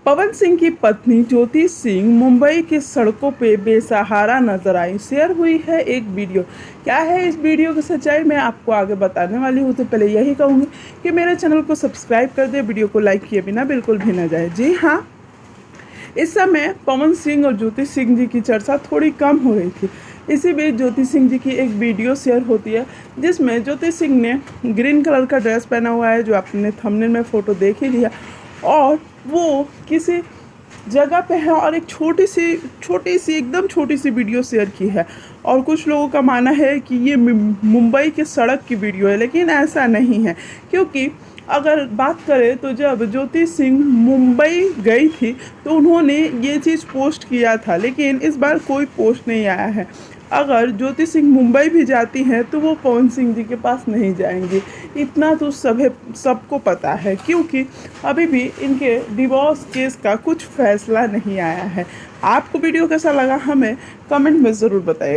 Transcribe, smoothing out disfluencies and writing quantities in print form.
पवन सिंह की पत्नी ज्योति सिंह मुंबई की सड़कों पे बेसहारा नजर आई। शेयर हुई है एक वीडियो। क्या है इस वीडियो की सच्चाई, मैं आपको आगे बताने वाली हूँ। तो पहले यही कहूँगी कि मेरे चैनल को सब्सक्राइब कर दे, वीडियो को लाइक किए बिना बिल्कुल भी ना जाए। जी हाँ, इस समय पवन सिंह और ज्योति सिंह जी की चर्चा थोड़ी कम हो रही थी। इसी बीच ज्योति सिंह जी की एक वीडियो शेयर होती है जिसमें ज्योति सिंह ने ग्रीन कलर का ड्रेस पहना हुआ है, जो आपने थंबनेल में फ़ोटो देख ही लिया, और वो किसी जगह पे है और एक छोटी सी एकदम छोटी सी वीडियो शेयर की है। और कुछ लोगों का मानना है कि ये मुंबई के सड़क की वीडियो है, लेकिन ऐसा नहीं है। क्योंकि अगर बात करें तो जब ज्योति सिंह मुंबई गई थी तो उन्होंने ये चीज़ पोस्ट किया था, लेकिन इस बार कोई पोस्ट नहीं आया है। अगर ज्योति सिंह मुंबई भी जाती हैं तो वो पवन सिंह जी के पास नहीं जाएंगी, इतना तो सबको पता है। क्योंकि अभी भी इनके डिवोर्स केस का कुछ फैसला नहीं आया है। आपको वीडियो कैसा लगा हमें कमेंट में ज़रूर बताइए।